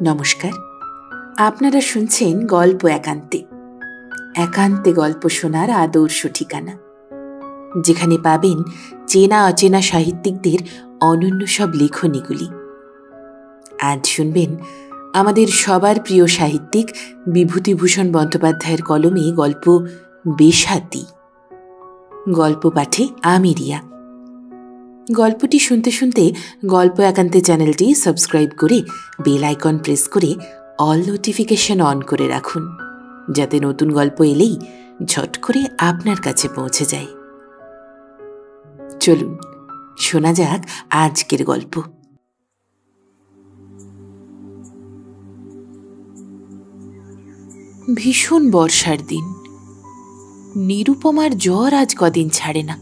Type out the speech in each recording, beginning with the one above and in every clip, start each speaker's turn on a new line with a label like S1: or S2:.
S1: নমস্কার, আপনারা শুনছেন গল্প একান্তে। একান্তে গল্প শোনার আদর্শ ঠিকানা, যেখানে পাবেন চেনা অচেনা সাহিত্যিকদের অনন্য সব লেখনীগুলি। আজ শুনবেন আমাদের সবার প্রিয় সাহিত্যিক বিভূতিভূষণ বন্দ্যোপাধ্যায়ের কলমে গল্প বেশাতি। গল্প পাঠে আমি রিয়া। গল্পটি শুনতে শুনতে গল্প একান্তে চ্যানেলটি সাবস্ক্রাইব করে বেল আইকন প্রেস করে অল নোটিফিকেশন অন করে রাখুন, যাতে নতুন গল্প এলেই ঝট করে আপনার কাছে পৌঁছে যায়। চলুন শোনা যাক আজকের গল্প। ভীষণ বর্ষার দিন। নিরুপমার জ্বর আজ কদিন ছাড়ে না।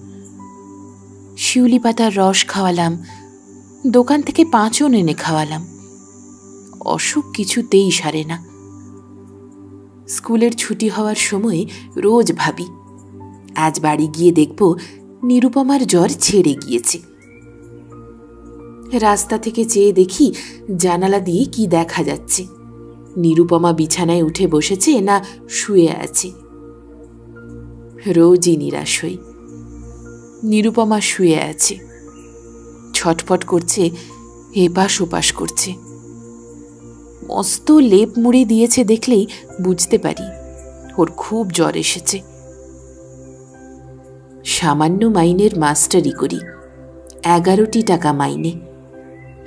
S1: শিউলি পাতার রস খাওয়ালাম, দোকান থেকে পাঁচন এনে খাওয়ালাম, অসুখ কিছুতেই সারে না। স্কুলের ছুটি হওয়ার সময় রোজ ভাবি আজ বাড়ি গিয়ে দেখব নিরুপমার জ্বর ছেড়ে গিয়েছে। রাস্তা থেকে চেয়ে দেখি জানালা দিয়ে কি দেখা যাচ্ছে, নিরুপমা বিছানায় উঠে বসেছে না শুয়ে আছে। রোজই নিরাশ হই। নিরুপমা শুয়ে আছে, ছটফট করছে, এপাশ ওপাশ করছে। মস্ত লেপ মুড়ি দিয়েছে দেখলেই বুঝতে পারি ওর খুব জ্বর এসেছে। সামান্য মাইনের মাস্টারি করি, 11টি টাকা মাইনে।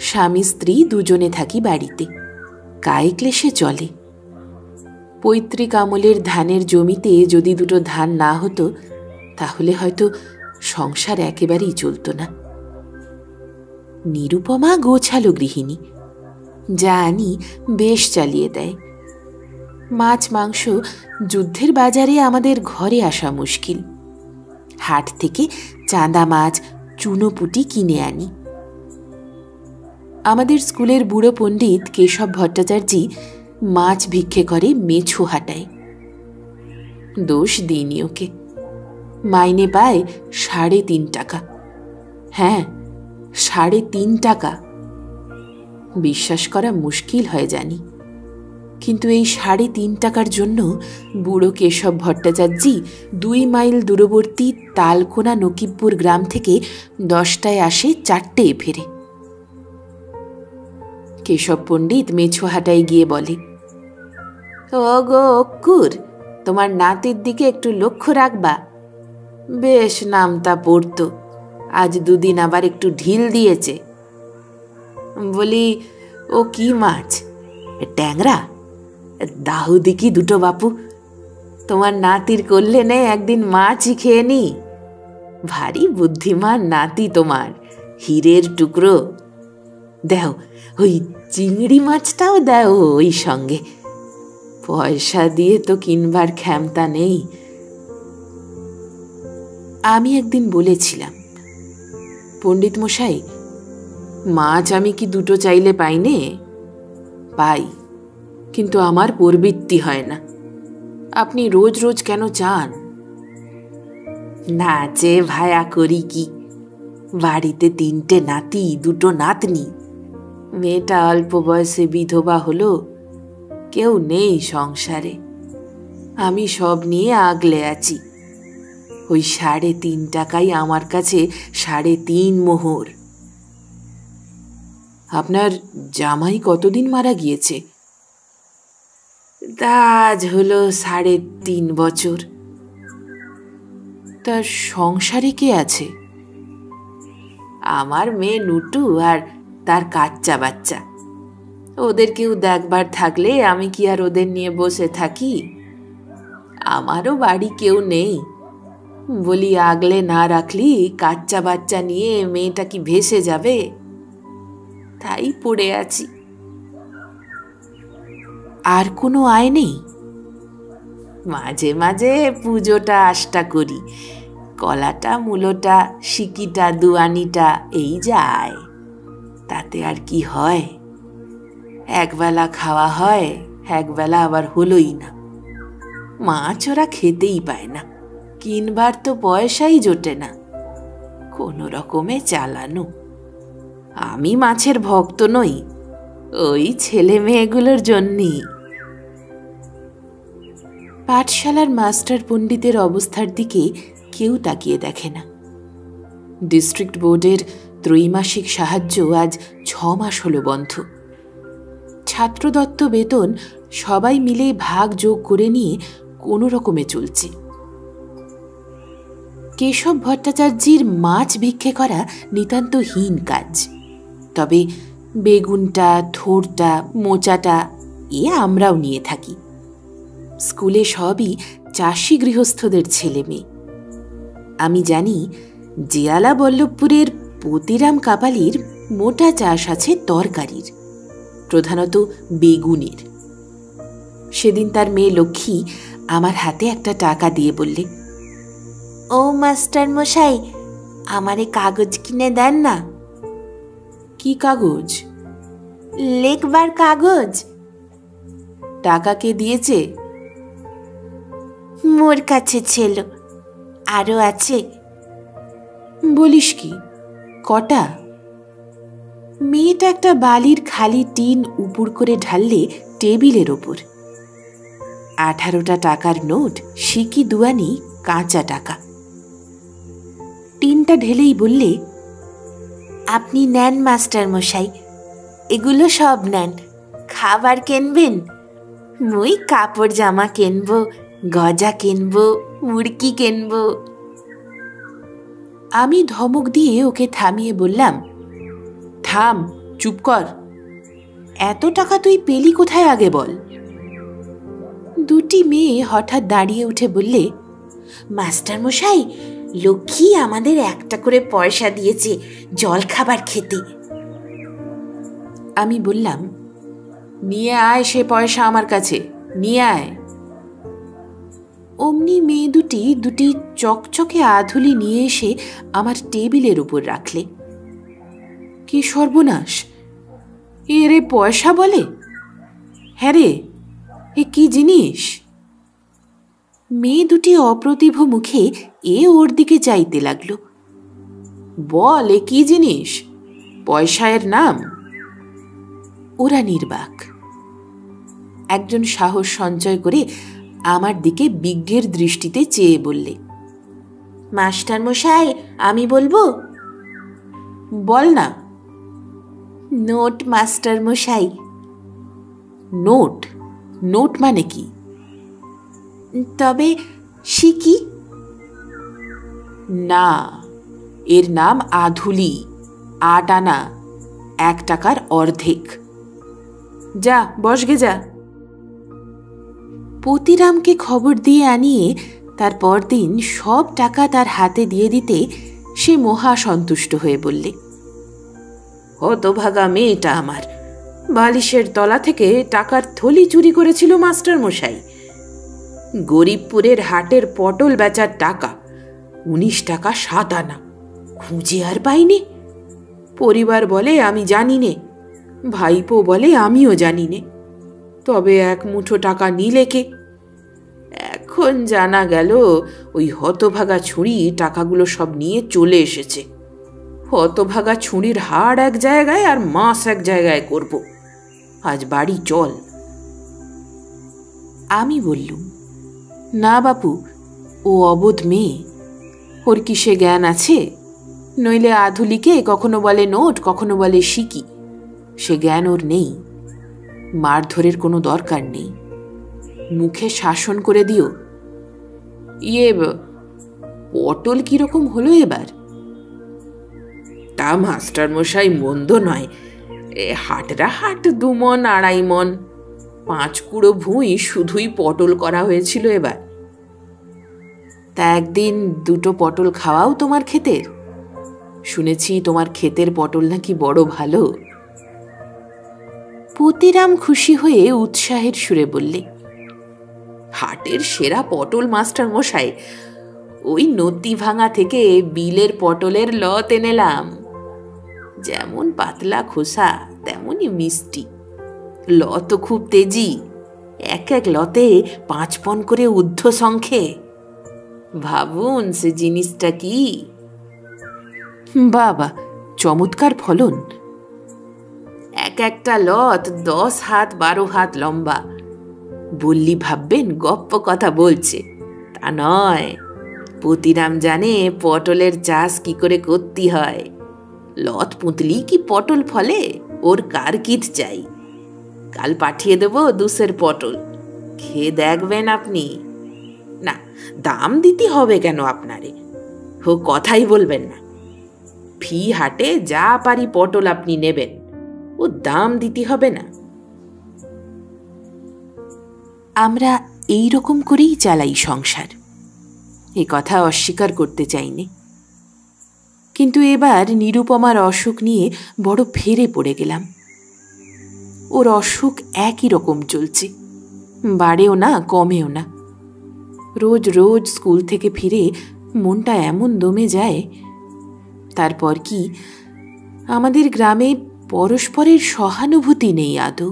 S1: স্বামী স্ত্রী দুজনে থাকি বাড়িতে, কায়ে ক্লেশে চলে। পৈতৃক আমলের ধানের জমিতে যদি দুটো ধান না হতো তাহলে হয়তো সংসার একেবারেই চলত না। নিরুপমা গোছালো গৃহিণী, যা আনি বেশ চালিয়ে দেয়। মাছ মাংস যুদ্ধের বাজারে আমাদের ঘরে আসা মুশকিল। হাট থেকে চাঁদা মাছ, চুনোপুটি কিনে আনি। আমাদের স্কুলের বুড়ো পণ্ডিত কেশব ভট্টাচার্যি মাছ ভিক্ষে করে মেছো হাটায়। দোষ দিইনি ওকে। মাইনে পায় 3.5 টাকা। হ্যাঁ, 3.5 টাকা। বিশ্বাস করা মুশকিল হয় জানি, কিন্তু এই 3.5 টাকার জন্য বুড়ো কেশব ভট্টাচার্যি 2 মাইল দূরবর্তী তালকোনা নকিবপুর গ্রাম থেকে 10টায় আসে, 4টেয় ফেরে। কেশব পণ্ডিত মেছো হাটায় গিয়ে বলে, ও গো অক্কুর, তোমার নাতির দিকে একটু লক্ষ্য রাখবা। বেশ নামতা পড়তো, আজ 2 দিন আবার একটু ঢিল দিয়েছে। বলি, ও কি মাছ? ট্যাংরা? দাহু দেখি দুটো বাপু, তোমার নাতির করলে নে একদিন মাছই খেয়ে নি। ভারী বুদ্ধিমান নাতি তোমার, হীরের টুকরো। দেও ওই চিংড়ি মাছটাও দেও ওই সঙ্গে। পয়সা দিয়ে তো কিনবার ক্ষমতা নেই। আমি একদিন বলেছিলাম, পণ্ডিত মশাই, মাছ আমি কি দুটো চাইলে পাই নে? পাই, কিন্তু আমার প্রবৃত্তি হয় না। আপনি রোজ রোজ কেন চান? না চেয়ে ভায়া করি কি? বাড়িতে 3টে নাতি, 2টো নাতনি। মেয়েটা অল্প বয়সে বিধবা হলো, কেউ নেই সংসারে। আমি সব নিয়ে আগলে আছি। ওই 3.5 টাকাই আমার কাছে 3.5 মোহর। আপনার জামাই কতদিন মারা গিয়েছে? আজ হলো 3.5 বছর। তার সংসারে কে আছে? আমার মেয়ে নুটু আর তার কাচ্চা বাচ্চা। ওদের কেউ দেখবার থাকলে আমি কি আর ওদের নিয়ে বসে থাকি? আমারও বাড়ি কেউ নেই। বলি, আগলে না রাখলি কাচ্চা বাচ্চা নিয়ে মেয়েটা কি ভেসে যাবে? তাই পড়ে আছি। আর কোনো আয় নেই? মাঝে মাঝে পুজোটা আশটা করি, কলাটা, মূলোটা, সিকিটা, দুয়ানিটা, এই যায়। তাতে আর কি হয়? একবেলা খাওয়া হয়, একবেলা আবার হলোই না। মাছ ওরা খেতেই পায় না, কিনবার তো পয়সাই জোটে না। কোনো রকমে চালানো। আমি মাছের ভক্ত নই, ওই ছেলে মেয়েগুলোর জন্যই। পাঠশালার মাস্টার পণ্ডিতের অবস্থার দিকে কেউ তাকিয়ে দেখে না। ডিস্ট্রিক্ট বোর্ডের ত্রৈমাসিক সাহায্য আজ 6 মাস হলো বন্ধ। ছাত্রদত্ত বেতন সবাই মিলে ভাগ যোগ করে নিয়ে কোনো রকমে চলছে। কেশব ভট্টাচার্যের মাছ ভিক্ষে করা নিতান্ত হীন কাজ। তবে বেগুনটা, থোড়টা, মোচাটা এ আমরাও নিয়ে থাকি। স্কুলে সবই চাষি গৃহস্থদের ছেলে মেয়ে। আমি জানি জিয়ালা বল্লভপুরের পতিরাম কাপালির মোটা চাষ আছে তরকারির, প্রধানত বেগুনের। সেদিন তার মেয়ে লক্ষ্মী আমার হাতে একটা টাকা দিয়ে বললে, ও মাস্টার মশাই, আমারে কাগজ কিনে দেন না। কি কাগজ? লেখবার কাগজ। টাকা কে দিয়েছে? মোর কাছে ছিল, আরো আছে। বলিস কি, কটা? মেয়েটা একটা বালির খালি টিন উপুর করে ঢাললে টেবিলের ওপর। 18টা টাকার নোট, সিকি দুয়ানি কাঁচা টাকা। টিনটা ঢেলেই বললে, আপনি নেন মাস্টার মশাই, এগুলো সব নেন। খাবার কিনবেন? মুই কাপড় জামা কিনবো, গজা কিনবো, মুড়কি কিনবো। আমি ধমক দিয়ে ওকে থামিয়ে বললাম, থাম, চুপ কর। এত টাকা তুই পেলি কোথায় আগে বল। দুটি মেয়ে হঠাৎ দাঁড়িয়ে উঠে বললে, মাস্টার মশাই, লক্ষ্মী আমাদের একটা করে পয়সা দিয়েছে জল খাবার খেতে। আমি বললাম, নিয়ে আয় সে পয়সা আমার কাছে, নিয়ে আয়। অমনি মেয়ে দুটি চকচকে আধুলি নিয়ে এসে আমার টেবিলের উপর রাখলে। কি সর্বনাশ! এরে পয়সা বলে? হ্যাঁ রে, এ কি জিনিস? মেয়ে দুটি অপ্রতিভ মুখে ওর দিকে চাইতে লাগলো। বল, এ কি জিনিস? পয়সায়ের নাম? ওরা নির্বাক। একজন সাহস সঞ্চয় করে আমার দিকে বিজ্ঞের দৃষ্টিতে চেয়ে বললে, মাস্টার মশাই, আমি বলবো? বল না। নোট মাস্টার মশাই। নোট? নোট মানে কি? তবে সিকি? না, এর নাম আধুলি, 8 আনা, 1 টাকার অর্ধেক। যা, বসগে যা। পতিরামকে খবর দিয়ে আনিয়ে তার পরদিন সব টাকা তার হাতে দিয়ে দিতে সে মহা সন্তুষ্ট হয়ে বললে, হতভাগা মেয়েটা আমার বালিশের তলা থেকে টাকার থলি চুরি করেছিল মাস্টার মশাই। গরিবপুরের হাটের পটল বেচার টাকা, 19 টাকা 7 আনা, খুঁজে আর পাইনি। পরিবার বলে আমি জানি নে, ভাইপো বলে আমিও জানি নে, তবে 1 মুঠো টাকা নিলে কে? এখন জানা গেল ওই হতভাগা ছুরি টাকাগুলো সব নিয়ে চলে এসেছে। হতভাগা ছুরির হাড় এক জায়গায় আর মাছ এক জায়গায় করব। আজ বাড়ি চল। আমি বললুম, না বাপু, ও অবোধ মেয়ে, ওর কি সে জ্ঞান আছে? নইলে আধুলিকে কখনো বলে নোট, কখনো বলে সিকি, সে জ্ঞান ওর নেই। মারধরের কোনো দরকার নেই, মুখে শাসন করে দিও। পটল কিরকম হলো এবার? তা মাস্টার মশাই মন্দ নয়, হাটরা হাট 2 মণ 2.5 মণ, 5 কুড়ো ভুঁই শুধুই পটল করা হয়েছিল এবার। তা একদিন 2টো পটল খাওয়াও তোমার ক্ষেতের। শুনেছি তোমার ক্ষেতের পটল নাকি বড় ভালো। পতিরাম খুশি হয়ে উৎসাহের সুরে বললে, হাটের সেরা পটল মাস্টার মশাই, ওই নতি ভাঙা থেকে বিলের পটলের লত এনেলাম। যেমন পাতলা খোসা তেমনই মিষ্টি, লত খুব তেজি, 1 লতে 5 পণ করে ঊর্ধ্ব সংখ্যে। ভাবুন সে জিনিসটা কি! বাবা, চমৎকার ফলন। 1 একটা লত 10 হাত 12 হাত লম্বা। বললি ভাববেন গপ্প কথা বলছে, তা নয়। পুতিরাম জানে পটলের চাষ কি করে করতে হয়। লত পুঁতলি কি পটল ফলে, ওর কারকিট চাই। কাল পাঠিয়ে দেব 2 পটল, খেয়ে দেখবেন আপনি। না, দাম দিতে হবে কেন আপনারে? ও কথাই বলবেন না। ফি হাটে যা পারি পটল আপনি নেবেন, ও দাম দিতে হবে না। আমরা এই রকম করেই চালাই সংসার, এ কথা অস্বীকার করতে চাইনি। কিন্তু এবার নিরুপমার অসুখ নিয়ে বড় ফেরে পড়ে গেলাম। ওর অসুখ একই রকম চলছে, বাড়েও না কমেও না। রোজ রোজ স্কুল থেকে ফিরে মনটা এমন দমে যায়। তারপর কি আমাদের গ্রামে পরস্পরের সহানুভূতি নেই আদৌ?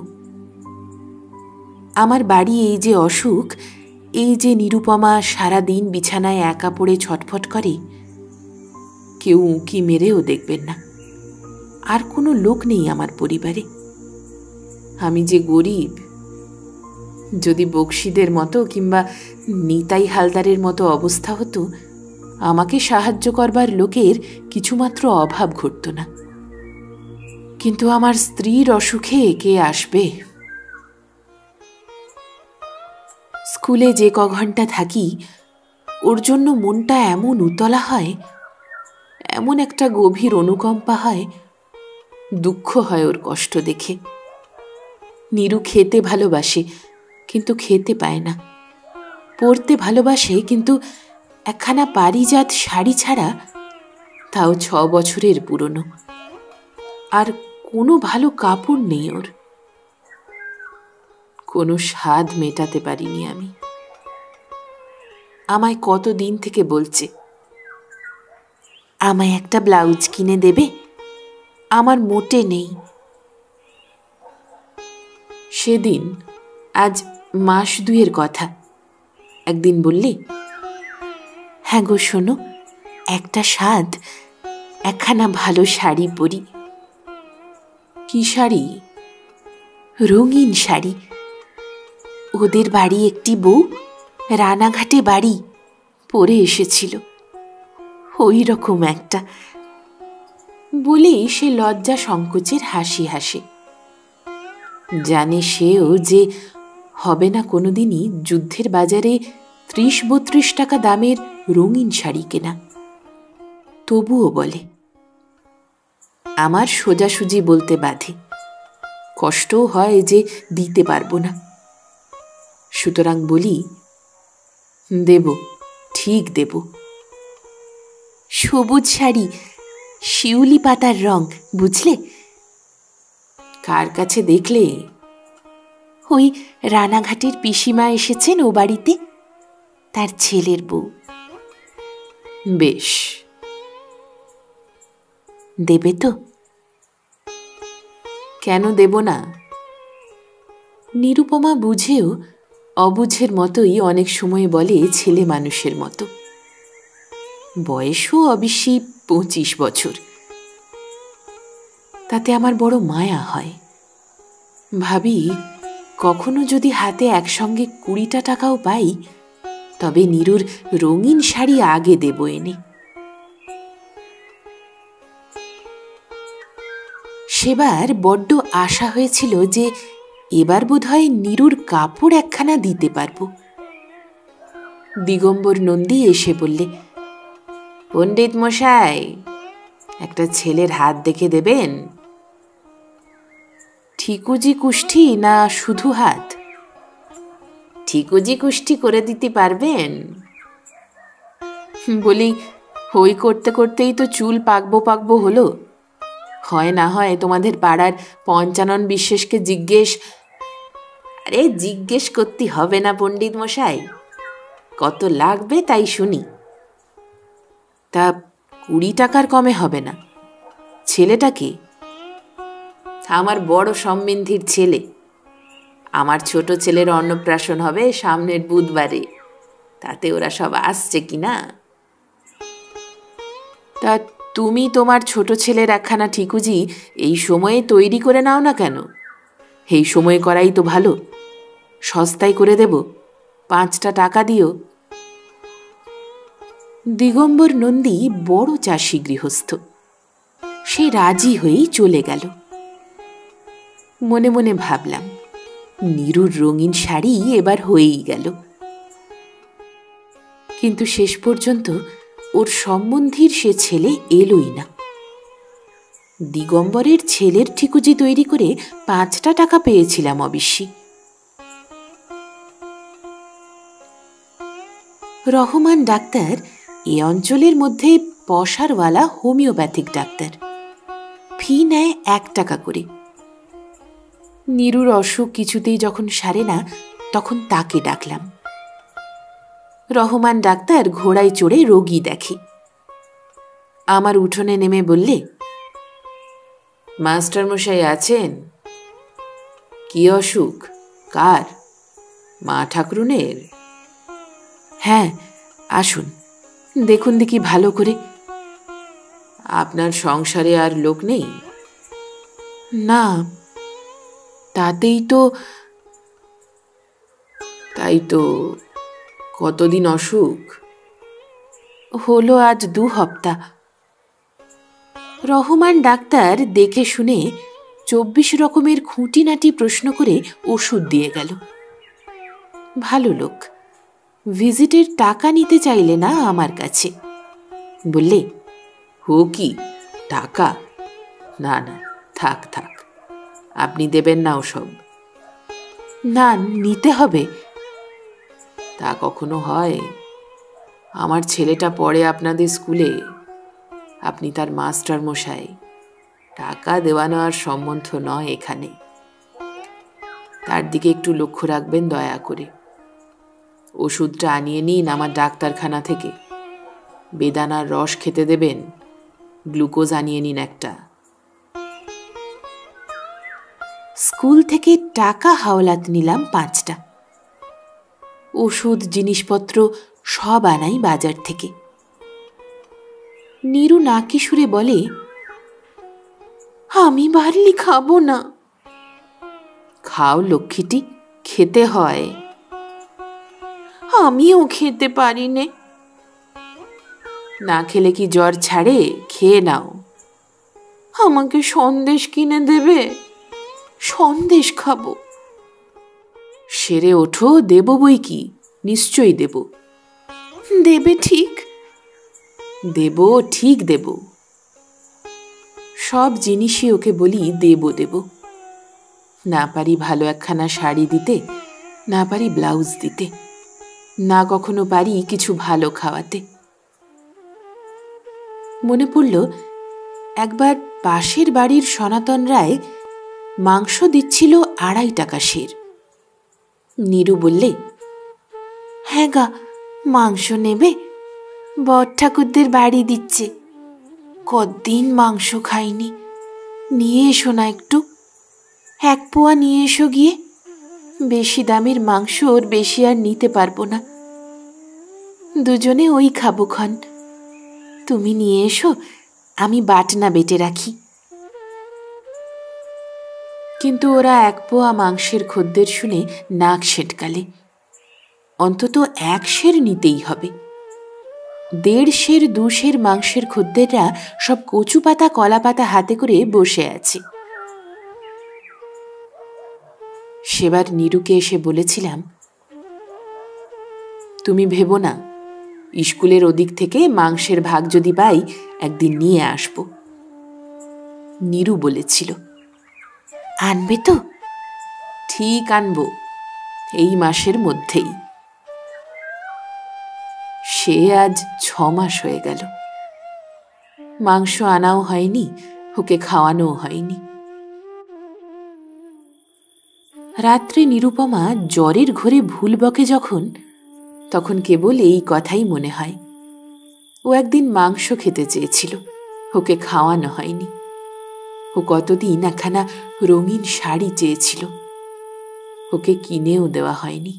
S1: আমার বাড়ি এই যে অসুখ, এই যে নিরুপমা সারাদিন বিছানায় একা পড়ে ছটফট করে, কেউ উঁকি মেরেও দেখবেন না। আর কোনো লোক নেই আমার পরিবারে। আমি যে গরিব, যদি বক্সিদের মতো কিংবা নিতাই হালদারের মতো অবস্থা হতো, আমাকে সাহায্য করবার লোকের কিছুমাত্র অভাব ঘটত না। কিন্তু আমার স্ত্রীর অসুখে কে আসবে? স্কুলে যে ঘন্টা থাকি, ওর জন্য মনটা এমন উতলা হয়, এমন একটা গভীর অনুকম্পা হয়, দুঃখ হয় ওর কষ্ট দেখে। নীরু খেতে ভালোবাসে, কিন্তু খেতে পায় না। পরতে ভালোবাসে, কিন্তু একখানা পারিজাত শাড়ি ছাড়া, তাও 6 বছরের পুরনো, আর কোনো ভালো কাপড় নেই ওর। কোনো স্বাদ মেটাতে পারিনি আমি। আমায় কতদিন থেকে বলছে, আমায় একটা ব্লাউজ কিনে দেবে, আমার মোটে নেই। সেদিন, আজ মাস 2 কথা, একদিন বললি, হ্যাঁ গো শোনো, একটা স্বাদ, একখানা ভালো শাড়ি পরি। কি শাড়ি? রঙিন শাড়ি। ওদের বাড়ি একটি বউ রানাঘাটে বাড়ি পরে এসেছিল, ওই রকম একটা। বলেই সে লজ্জা সংকোচের হাসি হাসে। জানে সেও যে হবে না কোনোদিনই যুদ্ধের বাজারে 30-32 টাকা দামের রঙিন শাড়ি কেনা। তবুও বলে। আমার সোজাসুজি বলতে বাধে, কষ্টও হয় যে দিতে পারবো না। সুতরাং বলি, দেব, ঠিক দেব। সবুজ শাড়ি, শিউলি পাতার রং, বুঝলে? কার কাছে দেখলে? ওই রানাঘাটের পিসিমা এসেছেন ও বাড়িতে, তার ছেলের বউ। বেশ, দেবে তো? কেন দেব না? নিরুপমা বুঝেও অবুঝের মতোই অনেক সময় বলে ছেলে মানুষের মতো। বয়সও অবশ্যই 25 বছর। তাতে আমার বড় মায়া হয়। ভাবি, কখনো যদি হাতে একসঙ্গে 20টা টাকাও পাই, তবে নীরুর রঙিন শাড়ি আগে দেব এনে। সেবার বড্ড আশা হয়েছিল যে এবার বোধহয় নীরুর কাপড় একখানা দিতে পারব। দিগম্বর নন্দী এসে বললে, পণ্ডিত মশাই, একটা ছেলের হাত দেখে দেবেন। ঠিকুজি কুষ্ঠি না শুধু হাত? ঠিকুজি কুষ্ঠি করে দিতে পারবেন? বলি, হই করতে করতেই তো চুল পাকবো পাকবো হলো। হয় না হয় তোমাদের পাড়ার পঞ্চানন বিশ্বাসকে জিজ্ঞেস। আরে জিজ্ঞেস করতে হবে না পণ্ডিত মশাই, কত লাগবে তাই শুনি। তা 20 টাকার কমে হবে না? ছেলেটা কি? আমার বড় সম্বন্ধীর ছেলে। আমার ছোট ছেলের অন্নপ্রাশন হবে সামনের বুধবারে, তাতে ওরা সব আসছে কিনা। তা তুমি তোমার ছোট ছেলের একখানা ঠিকুজি এই সময়ে তৈরি করে নাও না কেন? এই সময় করাই তো ভালো। সস্তায় করে দেব, 5টা টাকা দিও। দিগম্বর নন্দী বড় চাষী গৃহস্থ। সে রাজি হয়েই চলে গেল। মনে মনে ভাবলাম, নীরুর রঙিন শাড়ি এবার হয়েই গেল। কিন্তু শেষ পর্যন্ত ওর সম্বন্ধীর সে ছেলে এলোই না। দিগম্বরের ছেলের ঠিকুজি তৈরি করে 5টা টাকা পেয়েছিলাম অবশ্যই। রহমান ডাক্তার এ অঞ্চলের মধ্যে পসারওয়ালা হোমিওপ্যাথিক ডাক্তার। ফি নেয় 1 টাকা করে। নীরুর অসুখ কিছুতেই যখন সারে না, তখন তাকে ডাকলাম। রহমান ডাক্তার ঘোড়ায় চড়ে রোগী দেখে। আমার উঠোনে নেমে বললে, মাস্টারমশাই আছেন? কি অসুখ? কার? মা ঠাকুরুনের? হ্যাঁ, আসুন, দেখুন দেখি ভালো করে। আপনার সংসারে আর লোক নেই? না। তাই তো। কতদিন অসুখ? হলো আজ 2 হপ্তা। রহমান ডাক্তার দেখে শুনে 24 রকমের খুঁটিনাটি প্রশ্ন করে ওষুধ দিয়ে গেল। ভালো লোক। ভিজিটের টাকা নিতে চাইলে না আমার কাছে। বললে, হো কি টাকা? না না, থাক থাক, আপনি দেবেন না ওসব। না, নিতে হবে। তা কখনো হয়? আমার ছেলেটা পড়ে আপনাদের স্কুলে, আপনি তার মাস্টার মশাই। টাকা দেওয়া নেওয়ার সম্বন্ধ নয় এখানে। তার দিকে একটু লক্ষ্য রাখবেন দয়া করে। ওষুধটা আনিয়ে নিন আমার ডাক্তারখানা থেকে। বেদানার রস খেতে দেবেন, গ্লুকোজ আনিয়ে নিন একটা। স্কুল থেকে টাকা হাওলাত নিলাম 5টা। ওষুধ জিনিসপত্র সব আনাই বাজার থেকে। নীরু নাকি সুরে বলে, আমি বার্লি খাবো না। খাও লক্ষ্মীটি, খেতে হয়। আমিও খেতে পারি নে। না খেলে কি জ্বর ছাড়ে? খেয়ে নাও। আমাকে সন্দেশ কিনে দেবে? সন্দেশ খাবো। সেরে ওঠো, দেব বই কি, নিশ্চয়ই দেব। দেবে ঠিক? দেব, ঠিক দেব। সব জিনিসই ওকে বলি দেব দেব। না পারি ভালো একখানা শাড়ি দিতে, না পারি ব্লাউজ দিতে, না কখনো পারি কিছু ভালো খাওয়াতে। মনে পড়ল, একবার পাশের বাড়ির সনাতন রায় মাংস দিচ্ছিল 2.5 টাকা সের। নীরু বললে, হ্যাঁ গা, মাংস নেবে? বড় ঠাকুরদের বাড়ি দিচ্ছে। কদিন মাংস খাইনি, নিয়ে এসো না একটু। 1 পোয়া নিয়ে এসো গিয়ে। বেশি দামের মাংস ওর বেশি আর নিতে পারবো না। দুজনে ওই খাবো ক্ষণ। তুমি নিয়ে এসো, আমি বাটনা বেটে রাখি। কিন্তু ওরা 1 পোয়া মাংসের খদ্দের শুনে নাক সেটকালে। অন্তত 1 সের নিতেই হবে। 1.5 সের 2 সের মাংসের খদ্দেররা সব কচু পাতা কলা পাতা হাতে করে বসে আছে। সেবার নীরুকে এসে বলেছিলাম, তুমি ভেবো না, স্কুলের ওদিক থেকে মাংসের ভাগ যদি পাই একদিন নিয়ে আসব। নীরু বলেছিল, আনবে তো? ঠিক আনবো, এই মাসের মধ্যেই। সে আজ 6 মাস হয়ে গেল। মাংস আনাও হয়নি, ওকে খাওয়ানোও হয়নি। রাত্রে নিরুপমা জ্বরের ঘোরে ভুল বকে যখন, তখন কেবল এই কথাই মনে হয়। ও একদিন মাংস খেতে চেয়েছিল, ওকে খাওয়ানো হয়নি। ও কতদিন একখানা রঙিন শাড়ি চেয়েছিল, ওকে কিনেও দেওয়া হয়নি।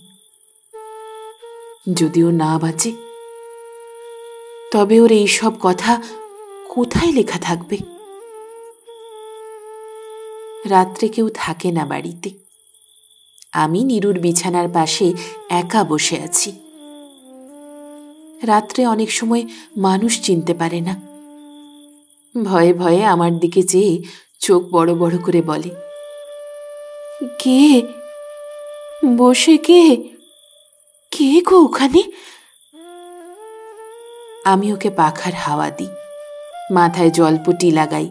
S1: যদিও না বাঁচে, তবে ওর এইসব কথা কোথায় লেখা থাকবে? রাত্রে কেউ থাকে না বাড়িতে। আমি নীরুর বিছানার পাশে একা বসে আছি। রাত্রে অনেক সময় মানুষ চিনতে পারে না। ভয়ে ভয়ে আমার দিকে চেয়ে চোখ বড় বড় করে বলে, কে বসে? কে কে গো ওখানে? আমি ওকে পাখার হাওয়া দিই, মাথায় জলপটি লাগাই,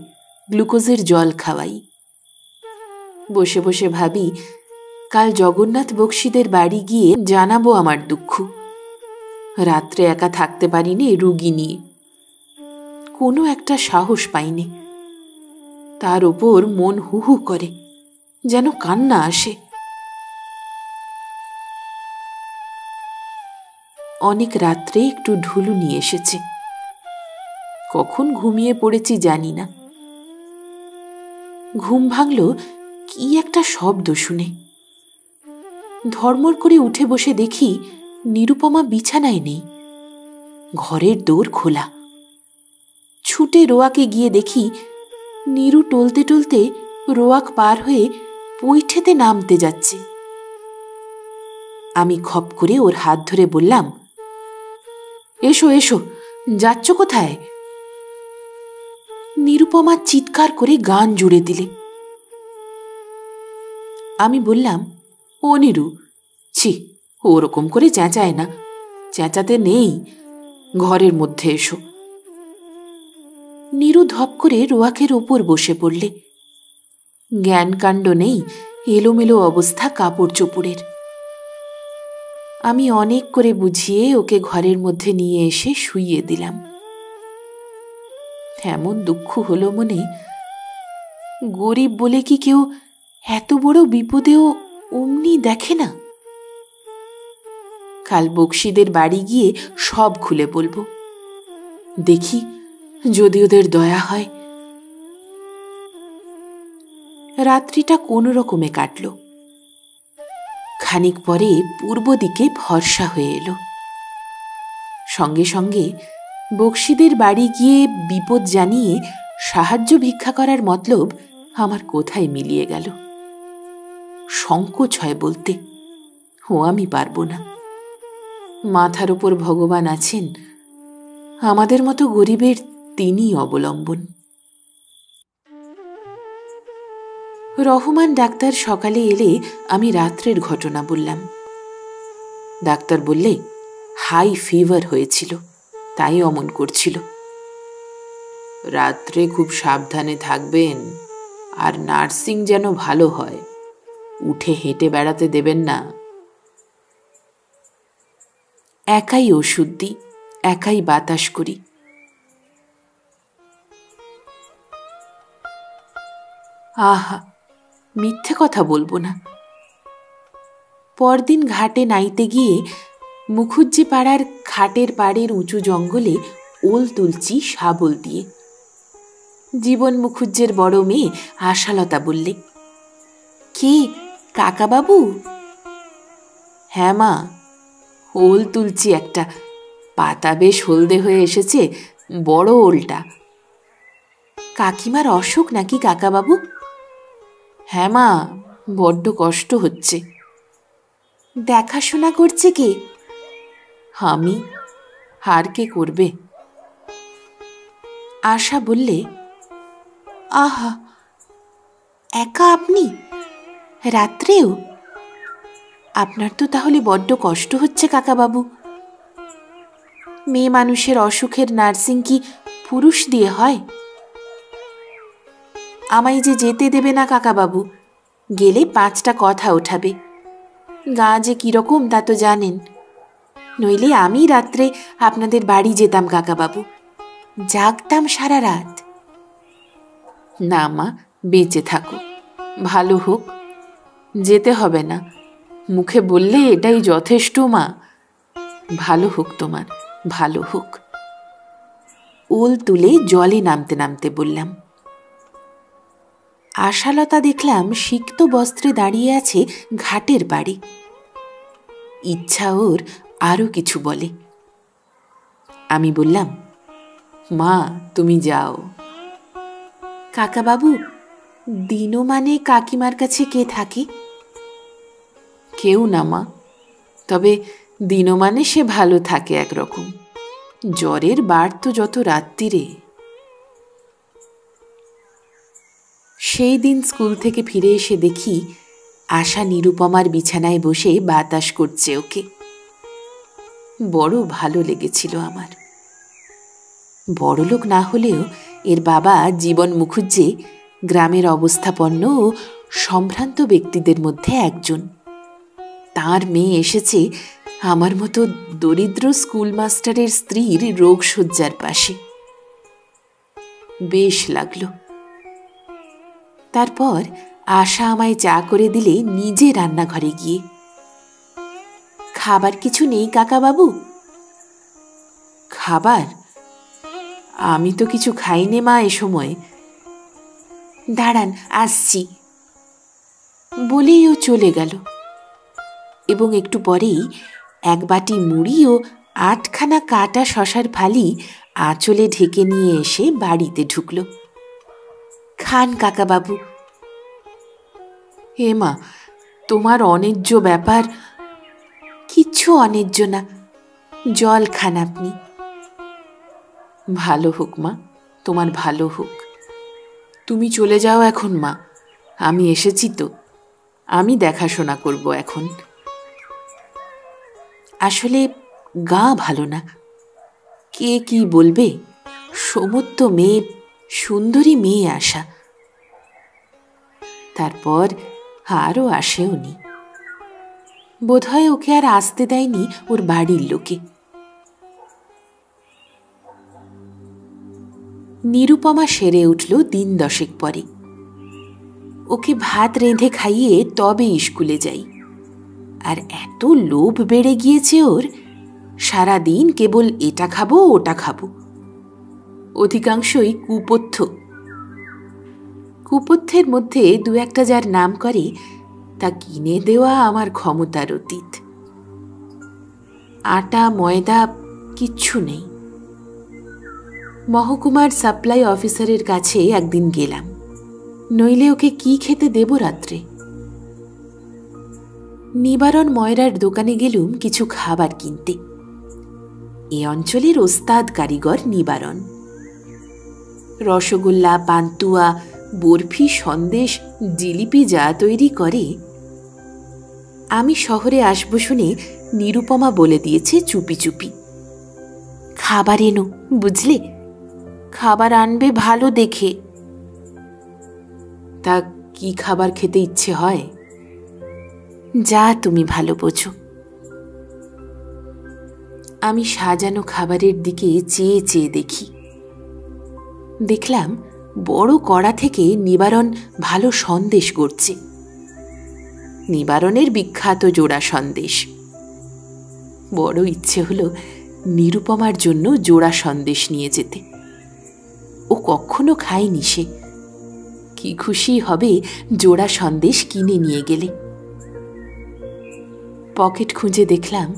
S1: গ্লুকোজের জল খাওয়াই। বসে বসে ভাবি, কাল জগন্নাথ বক্সিদের বাড়ি গিয়ে জানাবো আমার দুঃখ। রাত্রে একা থাকতে পারিনি রুগী নিয়ে, কোনো একটা সাহস পাইনি। তার ওপর মন হু হু করে, যেন কান্না আসে। অনেক রাত্রে একটু ঢুলু নিয়ে এসেছে। কখন ঘুমিয়ে পড়েছি জানি না। ঘুম ভাঙল কি একটা শব্দ শুনে। ধর্মর করে উঠে বসে দেখি নিরুপমা বিছানায় নেই, ঘরের দোর খোলা। ছুটে রোয়াকে গিয়ে দেখি নীরু টলতে টলতে রোয়াক পার হয়ে পৈঠেতে নামতে যাচ্ছে। আমি খপ করে ওর হাত ধরে বললাম, এসো এসো, যাচ্ছ কোথায়? নিরুপমা চিৎকার করে গান জুড়ে দিলে। আমি বললাম, ও নীরু, ছি, ওরকম করে চেঁচায় না, চেঁচাতে নেই, ঘরের মধ্যে এসো। নীরু ধপ করে রোয়াকের ওপর বসে পড়লে। জ্ঞানকাণ্ড নেই, এলোমেলো অবস্থা কাপড় চোপড়ের। আমি অনেক করে বুঝিয়ে ওকে ঘরের মধ্যে নিয়ে এসে শুইয়ে দিলাম। এমন দুঃখ হলো মনে, গরিব বলে কি কেউ এত বড় বিপদেও অমনি দেখে না? কাল বক্সিদের বাড়ি গিয়ে সব খুলে বলবো, দেখি যদি ওদের দয়া হয়। রাত্রিটা কোনো রকমে কাটল। খানিক পরে পূর্ব দিকে ভরসা হয়ে এলো। সঙ্গে সঙ্গে বক্সিদের বাড়ি গিয়ে বিপদ জানিয়ে সাহায্য ভিক্ষা করার মতলব আমার কোথায় মিলিয়ে গেল। সংকোচ হয় বলতে, ও আমি পারবো না। মাথার উপর ভগবান আছেন, আমাদের মতো গরিবের তিনিই অবলম্বন। রহমান ডাক্তার সকালে এলে আমি রাত্রের ঘটনা বললাম। ডাক্তার বললে, হাই ফিভার হয়েছিল, তাই অমন করছিল। রাত্রে খুব সাবধানে থাকবেন, আর নার্সিং যেন ভালো হয়, উঠে হেঁটে বেড়াতে দেবেন না। একাই ওষুধ দিই, একাই বাতাস করি। আহা, মিথ্যে কথা বলবো না। পরদিন ঘাটে নাইতে গিয়ে মুখুজ্জি পাড়ার খাটের পাড়ের উঁচু জঙ্গলে ওল তুলছি শাবল দিয়ে। জীবন মুখুজ্জের বড় মেয়ে আশালতা বললে, কে কাকাবাবু? হ্যাঁ মা, ওল তুলছি একটা, পাতা বেশ হলদে হয়ে এসেছে, বড় ওলটা। কাকিমার অসুখ নাকি কাকাবাবু? হ্যাঁ মা, বড্ড কষ্ট হচ্ছে। দেখাশোনা করছে কে? আমি, আর কে করবে? আশা বললে, আহা, একা আপনি রাত্রেও? আপনার তো তাহলে বড্ড কষ্ট হচ্ছে কাকাবাবু। মেয়ে মানুষের অসুখের নার্সিং কি পুরুষ দিয়ে হয়? আমায় যে যেতে দেবে না কাকাবাবু, গেলে 5টা কথা ওঠাবে। গা যে কিরকম তা তো জানেন। নইলে আমি রাত্রে আপনাদের বাড়ি যেতাম কাকাবাবু, জাগতাম সারা রাত। না মা, বেঁচে থাকো, ভালো হোক। যেতে হবে না, মুখে বললে এটাই যথেষ্ট মা। ভালো হোক তোমার, ভালো হোক। ওল তুলে জলে নামতে নামতে বললাম। আশালতা দেখলাম সিক্ত বস্ত্রে দাঁড়িয়ে আছে ঘাটের পাড়ে। ইচ্ছা ওর আরো কিছু বলে। আমি বললাম, মা তুমি যাও। কাকাবাবু, দিনও মানে কাকিমার কাছে কে থাকে? কেউ না মা, তবে দিনও মানে সে ভালো থাকে একরকম। জ্বরের বার তো যত রাত্রিরে। সেই দিন স্কুল থেকে ফিরে এসে দেখি আশা নিরুপমার বিছানায় বসে বাতাস করছে ওকে। বড় ভালো লেগেছিল আমার। বড়লোক না হলেও এর বাবা জীবন মুখুজ্জে গ্রামের অবস্থাপন্ন ও সম্ভ্রান্ত ব্যক্তিদের মধ্যে একজন। তার মেয়ে এসেছে আমার মতো দরিদ্র স্কুল মাস্টারের স্ত্রীর রোগশয্যার পাশে। বেশ লাগলো। তারপর আশা আমায় চা করে দিলে নিজে রান্নাঘরে গিয়ে, খাবার কিছু নেই কাকাবাবু? খাবার? আমি তো কিছু খাইনে মা এ সময়। দাঁড়ান আসছি বলেই ও চলে গেল এবং একটু পরেই এক বাটি মুড়ি ও 8খানা কাটা শশার ফালি আঁচলে ঢেকে নিয়ে এসে বাড়িতে ঢুকল। খান কাকাবাবু। হে মা, তোমার অন্যায্য ব্যাপার। কিচ্ছু অন্যায্য না, জল খান আপনি। ভালো হোক মা, তোমার ভালো হোক। তুমি চলে যাও এখন মা, আমি এসেছি তো, আমি দেখাশোনা করব এখন। আসলে গা ভালো না। কে কি বলবে, সমস্ত মেয়ে, সুন্দরী মেয়ে আশা। তারপর আরও আসেওনি। বোধহয় ওকে আর আসতে দেয়নি ওর বাড়ির লোকে। নিরুপমা সেরে উঠল দিন 10 পরে। ওকে ভাত রেঁধে খাইয়ে তবে স্কুলে যাই। আর এত লোভ বেড়ে গিয়েছে ওর, সারাদিন কেবল এটা খাবো ওটা খাবো। অধিকাংশই কুপথ্য। কুপথ্যের মধ্যে 2-1টা যার নাম করে তা কিনে দেওয়া আমার ক্ষমতার অতীত। আটা ময়দা কিচ্ছু নেই। মহকুমার সাপ্লাই অফিসারের কাছে একদিন গেলাম, নইলে ওকে কি খেতে দেব রাত্রে। নিবারণ ময়রার দোকানে গেলুম কিছু খাবার কিনতে। এ অঞ্চলের ওস্তাদ কারিগর নিবারণ। রসগোল্লা, পান্তুয়া, বরফি, সন্দেশ, জিলিপি যা তৈরি করে। আমি শহরে আসব শুনে নিরুপমা বলে দিয়েছে চুপি চুপি, খাবার এনো বুঝলে, খাবার আনবে ভালো দেখে। তা কি খাবার খেতে ইচ্ছে হয়? যা তুমি ভালো বোঝো। আমি সাজানো খাবারের দিকে চেয়ে চেয়ে দেখি। দেখলাম বড় কড়া থেকে নিবারণ ভালো সন্দেশ গড়ছে। নিবারণের বিখ্যাত জোড়া সন্দেশ। বড় ইচ্ছে হলো নিরুপমার জন্য জোড়া সন্দেশ নিয়ে যেতে। ও কখনো খায়নি সে। কি খুশি হবে জোড়া সন্দেশ কিনে নিয়ে গেলে। পকেট খুঁজে দেখলাম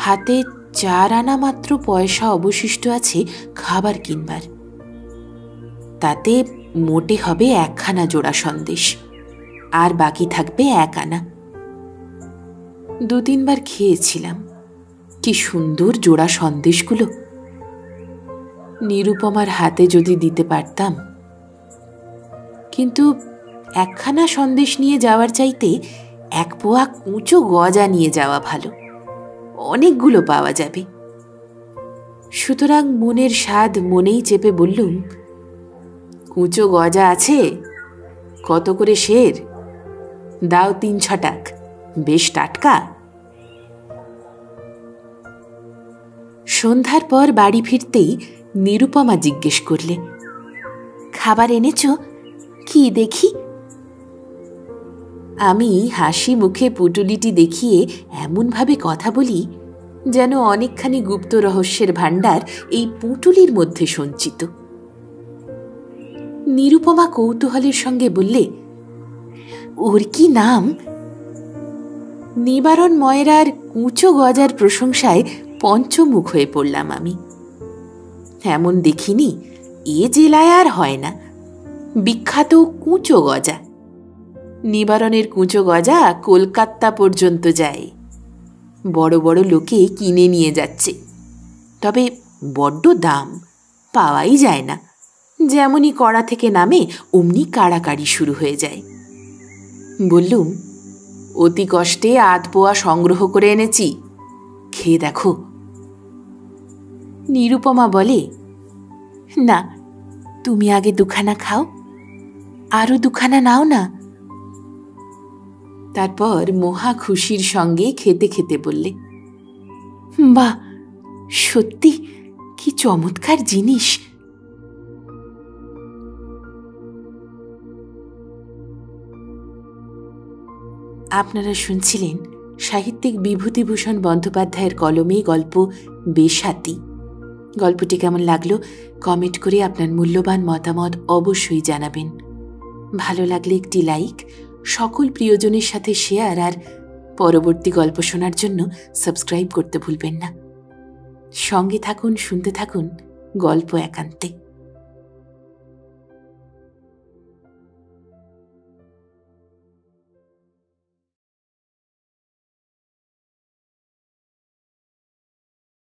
S1: হাতে 4 আনা মাত্র পয়সা অবশিষ্ট আছে খাবার কিনবার। তাতে মোটে হবে 1খানা জোড়া সন্দেশ, আর বাকি থাকবে 1 আনা। 2-3 বার খেয়েছিলাম। কি সুন্দর জোড়া সন্দেশগুলো। নিরুপমার হাতে যদি দিতে পারতাম। কিন্তু 1খানা সন্দেশ নিয়ে যাওয়ার চাইতে 1 পোয়া কুঁচো গজা নিয়ে যাওয়া ভালো, অনেকগুলো পাওয়া যাবে। সুতরাং মনের স্বাদ মনেই চেপে বললুম, কুঁচো গজা আছে? কত করে সের? দাও 3-6 টাক, বেশ টাটকা। সন্ধ্যার পর বাড়ি ফিরতেই নিরুপমা জিজ্ঞেস করলে, খাবার এনেছ? কি দেখি। আমি হাসি মুখে পুটুলিটি দেখিয়ে এমনভাবে কথা বলি যেন অনেকখানি গুপ্ত রহস্যের ভাণ্ডার এই পুঁটুলির মধ্যে সঞ্চিত। নিরুপমা কৌতূহলের সঙ্গে বললে, ওর কি নাম? নিবারণ ময়রার কুঁচো গজার প্রশংসায় পঞ্চমুখ হয়ে পড়লাম আমি। এমন দেখিনি, এ জেলায় আর হয় না। বিখ্যাত কুঁচো গজা, নিবারণের কুঁচো গজা কলকাতা পর্যন্ত যায়। বড় বড় লোকে কিনে নিয়ে যাচ্ছে, তবে বড্ড দাম, পাওয়াই যায় না। যেমনই কড়া থেকে নামে অমনি কাড়াকাড়ি শুরু হয়ে যায়। বললুম, অতি কষ্টে 8 পোয়া সংগ্রহ করে এনেছি, খেয়ে দেখো। নিরুপমা বলে, না, তুমি আগে 2খানা খাও, আরও 2খানা নাও না। তারপর মহা খুশির সঙ্গে খেতে খেতে বললে, বাহ, সত্যি কি চমৎকার জিনিস। আপনারা শুনছিলেন সাহিত্যিক বিভূতিভূষণ বন্দ্যোপাধ্যায়ের কলমে গল্প বেশাতি। গল্পটি কেমন লাগলো কমেন্ট করে আপনার মূল্যবান মতামত অবশ্যই জানাবেন। ভালো লাগলে একটি লাইক, সকল প্রিয়জনের সাথে শেয়ার, আর পরবর্তী গল্প শোনার জন্য সাবস্ক্রাইব করতে ভুলবেন না। সঙ্গে থাকুন, শুনতে থাকুন গল্প একান্তে।